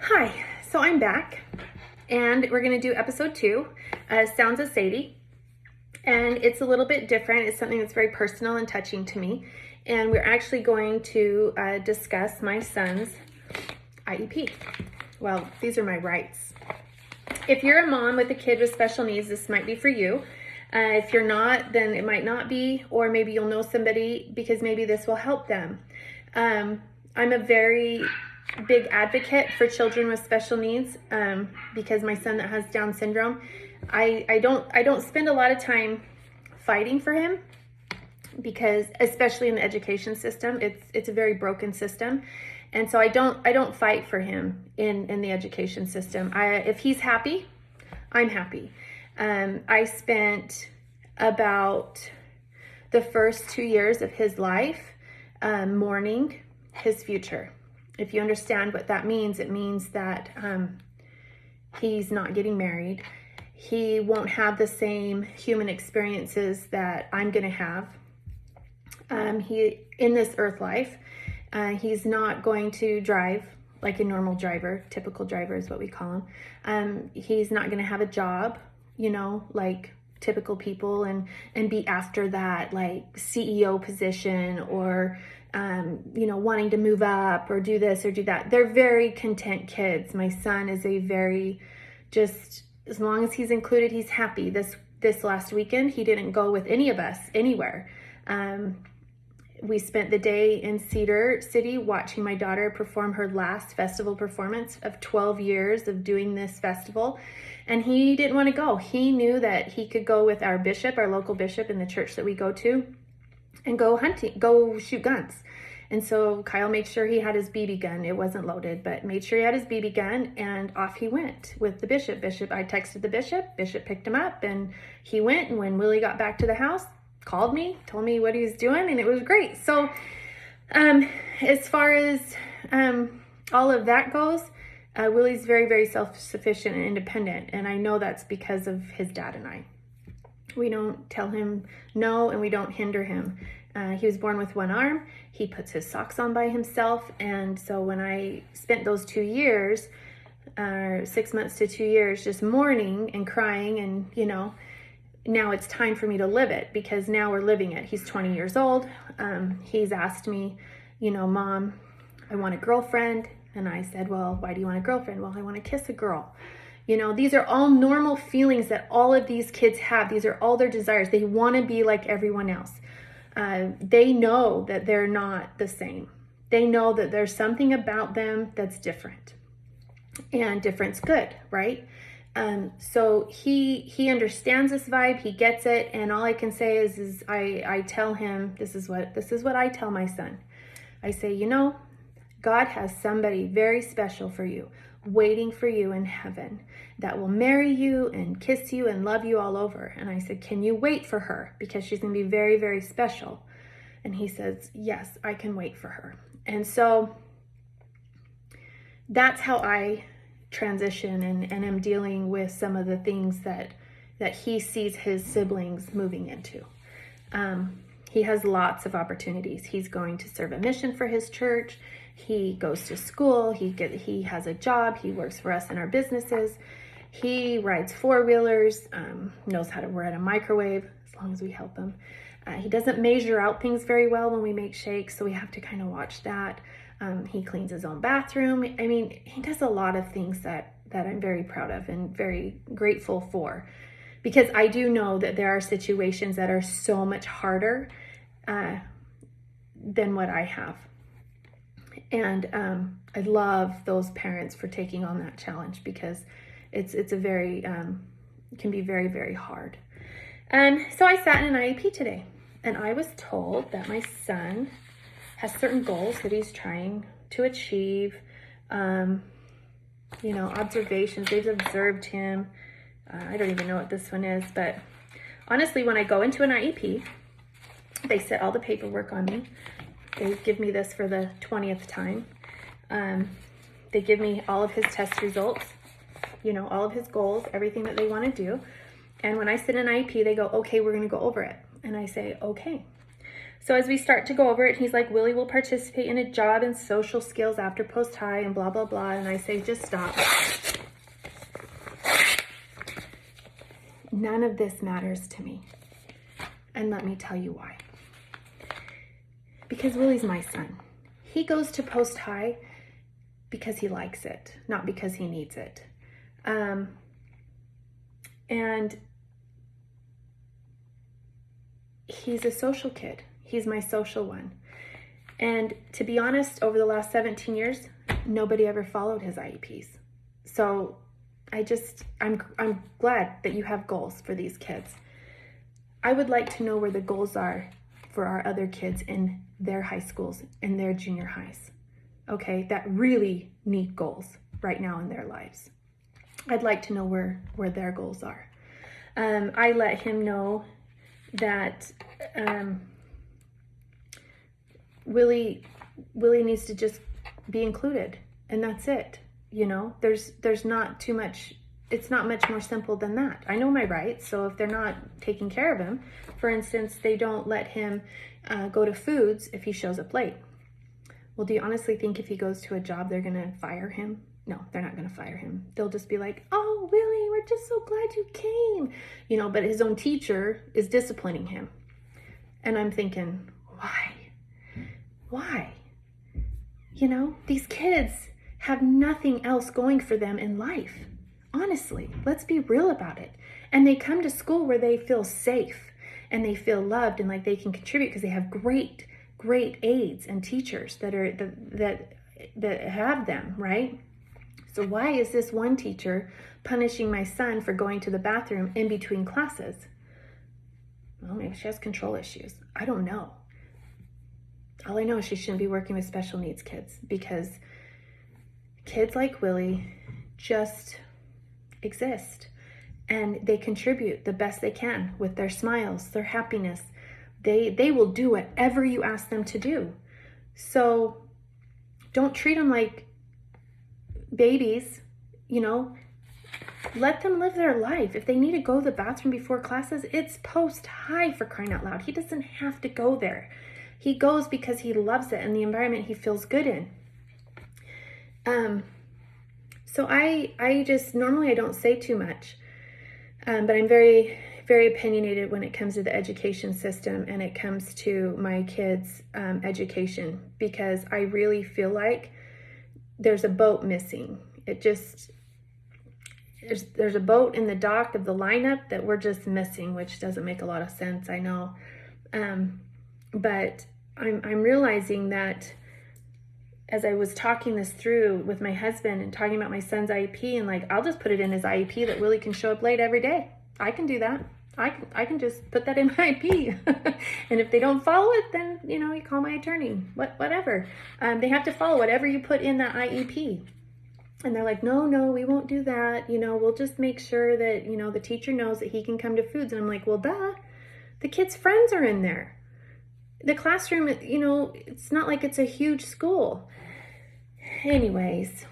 Hi, so I'm back and we're going to do episode 2, Sounds of Sadie. And it's a little bit different. It's something that's very personal and touching to me. And we're actually going to discuss my son's IEP. Well, these are my rights. If you're a mom with a kid with special needs, this might be for you. If you're not, then it might not be, or maybe you'll know somebody because maybe this will help them. I'm a very big advocate for children with special needs because my son that has Down syndrome, I don't spend a lot of time fighting for him because, especially in the education system, it's a very broken system, and so I don't fight for him in the education system. If he's happy, I'm happy. I spent about the first 2 years of his life mourning his future. If you understand what that means, it means that he's not getting married. He won't have the same human experiences that I'm going to have. In this earth life, he's not going to drive like a normal driver. Typical driver is what we call him. He's not going to have a job, like typical people, and be after that like CEO position or wanting to move up or do this or do that. They're very content kids. My son is a very, just as long as he's included, he's happy. This last weekend, he didn't go with any of us anywhere. We spent the day in Cedar City watching my daughter perform her last festival performance of 12 years of doing this festival. And he didn't want to go. He knew that he could go with our bishop, our local bishop in the church that we go to, and go hunting, go shoot guns. And so Kyle made sure he had his BB gun. It wasn't loaded, but made sure he had his BB gun, and off he went with the bishop. I texted the bishop picked him up, and he went. And when Willie got back to the house, called me, told me what he was doing, and it was great. So as far as all of that goes, Willie's very, very self-sufficient and independent, and I know that's because of his dad and I. We don't tell him no, and we don't hinder him. He was born with one arm. He puts his socks on by himself. And so when I spent those 2 years, 6 months to 2 years, just mourning and crying, and, now it's time for me to live it because now we're living it. He's 20 years old. He's asked me, Mom, I want a girlfriend. And I said, well, why do you want a girlfriend? Well, I want to kiss a girl. These are all normal feelings that all of these kids have. These are all their desires. They want to be like everyone else. They know that they're not the same. They know that there's something about them that's different, and different's good, right? So he understands this vibe. He gets it. And all I can say is I tell him, this is what I tell my son. I say, God has somebody very special for you, waiting for you in heaven, that will marry you and kiss you and love you all over. And I said, can you wait for her? Because she's going to be very, very special. And he says, yes, I can wait for her. And so that's how I transition and am dealing with some of the things that he sees his siblings moving into. He has lots of opportunities. He's going to serve a mission for his church. He goes to school. He has a job. He works for us in our businesses. He rides four-wheelers, knows how to ride a microwave as long as we help him. He doesn't measure out things very well when we make shakes, so we have to kind of watch that. He cleans his own bathroom. I mean, he does a lot of things that I'm very proud of and very grateful for, because I do know that there are situations that are so much harder than what I have. And I love those parents for taking on that challenge, because it's a very, it can be very, very hard. So I sat in an IEP today, and I was told that my son has certain goals that he's trying to achieve. Observations, they've observed him. I don't even know what this one is, but honestly, when I go into an IEP, they set all the paperwork on me. They give me this for the 20th time. They give me all of his test results, all of his goals, everything that they want to do. And when I sit in IEP, they go, okay, we're going to go over it. And I say, okay. So as we start to go over it, he's like, Willie will participate in a job and social skills after post-high and blah, blah, blah. And I say, just stop. None of this matters to me. And let me tell you why. Because Willie's my son. He goes to post-high because he likes it, not because he needs it. And he's a social kid. He's my social one. And to be honest, over the last 17 years, nobody ever followed his IEPs. So I'm glad that you have goals for these kids. I would like to know where the goals are for our other kids in their high schools, in their junior highs, okay, that really need goals right now in their lives. I'd like to know where their goals are. I let him know that Willie needs to just be included, and that's it. You know, there's not too much. It's not much more simple than that. I know my rights, so if they're not taking care of him, for instance, they don't let him go to foods if he shows up late. Well, do you honestly think if he goes to a job, they're going to fire him? No, they're not going to fire him. They'll just be like, oh, Willie, we're just so glad you came. You know, but his own teacher is disciplining him. And I'm thinking, why? Why? You know, these kids have nothing else going for them in life. Honestly, let's be real about it. And they come to school where they feel safe and they feel loved and like they can contribute because they have great aides and teachers that have them, right? So why is this one teacher punishing my son for going to the bathroom in between classes? Well, maybe she has control issues. I don't know. All I know is she shouldn't be working with special needs kids, because kids like Willie just exist and they contribute the best they can with their smiles, their happiness. They will do whatever you ask them to do. So don't treat them like babies, you know. Let them live their life. If they need to go to the bathroom before classes, it's post-high, for crying out loud. He doesn't have to go there. He goes because he loves it and the environment he feels good in. So I just, normally I don't say too much, but I'm very, very opinionated when it comes to the education system and it comes to my kids' education, because I really feel like there's a boat missing. There's a boat in the dock of the lineup that we're just missing, which doesn't make a lot of sense, I know. But I'm realizing that as I was talking this through with my husband and talking about my son's IEP, and like, I'll just put it in his IEP that Willie can show up late every day. I can do that. I can just put that in my IEP. And if they don't follow it, then, you know, you call my attorney, whatever. They have to follow whatever you put in that IEP. And they're like, no, we won't do that. You know, we'll just make sure that, you know, the teacher knows that he can come to foods. And I'm like, well, duh, the kid's friends are in there. The classroom, you know, it's not like it's a huge school. Anyways,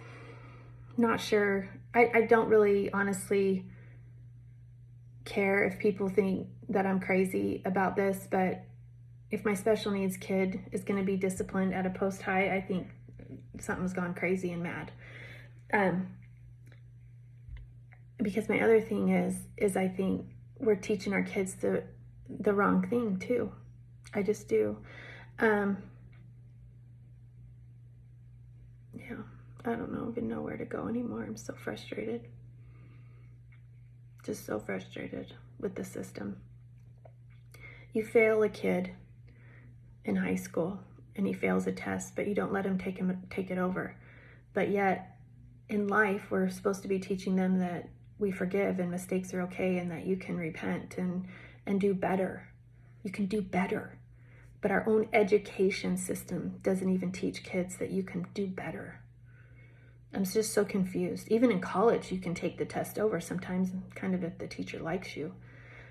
not sure. I don't really honestly care if people think that I'm crazy about this, but if my special needs kid is going to be disciplined at a post-high, I think something's gone crazy and mad. Because my other thing is I think we're teaching our kids the wrong thing too. I just do. Yeah, I don't even know where to go anymore. I'm so frustrated. Just so frustrated with the system. You fail a kid in high school and he fails a test, but you don't let him take it over. But yet in life, we're supposed to be teaching them that we forgive and mistakes are okay and that you can repent and do better. You can do better. But our own education system doesn't even teach kids that you can do better. I'm just so confused. Even in college, you can take the test over sometimes, kind of if the teacher likes you.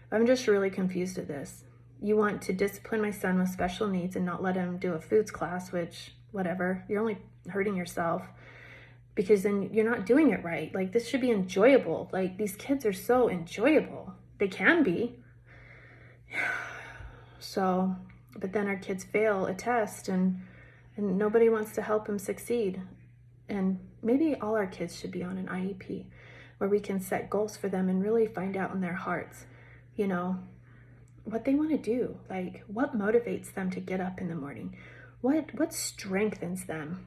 I'm just really confused at this. You want to discipline my son with special needs and not let him do a foods class, which, whatever, you're only hurting yourself, because then you're not doing it right. Like, this should be enjoyable. Like, these kids are so enjoyable. They can be. So But then our kids fail a test and nobody wants to help them succeed. And maybe all our kids should be on an IEP where we can set goals for them and really find out in their hearts, you know, what they want to do. Like, what motivates them to get up in the morning? What strengthens them?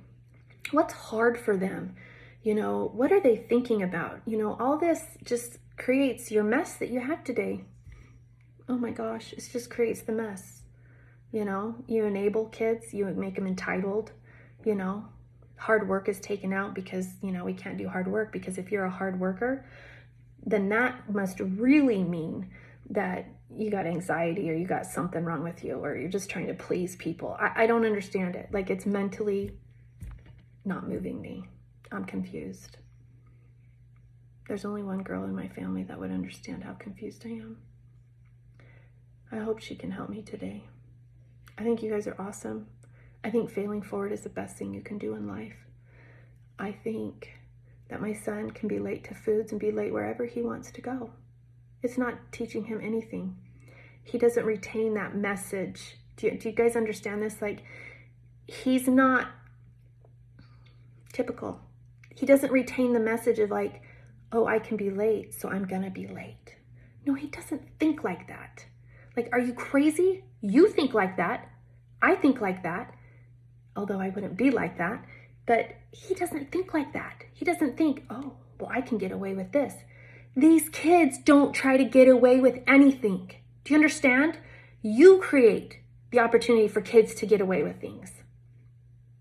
What's hard for them? You know, what are they thinking about? You know, all this just creates your mess that you have today. Oh my gosh, it just creates the mess. You know, you enable kids, you make them entitled, you know, hard work is taken out because, you know, we can't do hard work, because if you're a hard worker, then that must really mean that you got anxiety or you got something wrong with you, or you're just trying to please people. I don't understand it. Like, it's mentally not moving me. I'm confused. There's only one girl in my family that would understand how confused I am. I hope she can help me today. I think you guys are awesome. I think failing forward is the best thing you can do in life. I think that my son can be late to foods and be late wherever he wants to go. It's not teaching him anything. He doesn't retain that message. Do you guys understand this? Like, he's not typical. He doesn't retain the message of like, oh, I can be late, so I'm gonna be late. No, he doesn't think like that. Like, are you crazy? You think like that. I think like that. Although I wouldn't be like that. But he doesn't think like that. He doesn't think, oh, well, I can get away with this. These kids don't try to get away with anything. Do you understand? You create the opportunity for kids to get away with things.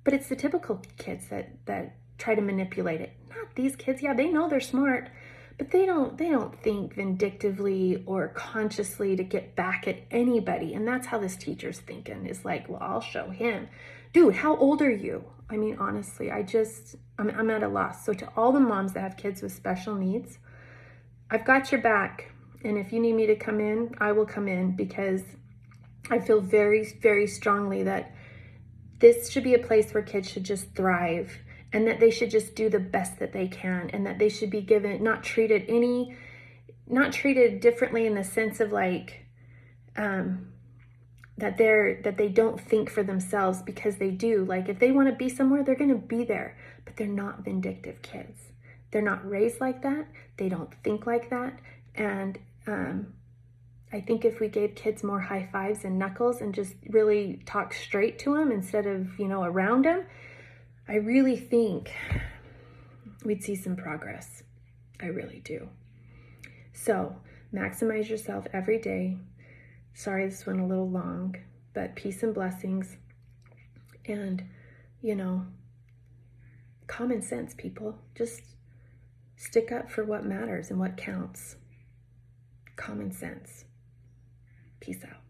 But it's the typical kids that try to manipulate it. Not these kids. Yeah, they know they're smart, but they don't think vindictively or consciously to get back at anybody. And that's how this teacher's thinking, is like, well, I'll show him. Dude, how old are you? I mean, honestly, I'm at a loss. So to all the moms that have kids with special needs, I've got your back. And if you need me to come in, I will come in, because I feel very, very strongly that this should be a place where kids should just thrive, and that they should just do the best that they can, and that they should be given, not treated differently in the sense of like, that they don't think for themselves, because they do. Like, if they want to be somewhere, they're going to be there, but they're not vindictive kids. They're not raised like that. They don't think like that. And I think if we gave kids more high fives and knuckles and just really talk straight to them instead of, you know, around them, I really think we'd see some progress. I really do. So maximize yourself every day. Sorry, this went a little long, but peace and blessings. And, you know, common sense, people. Just stick up for what matters and what counts. Common sense. Peace out.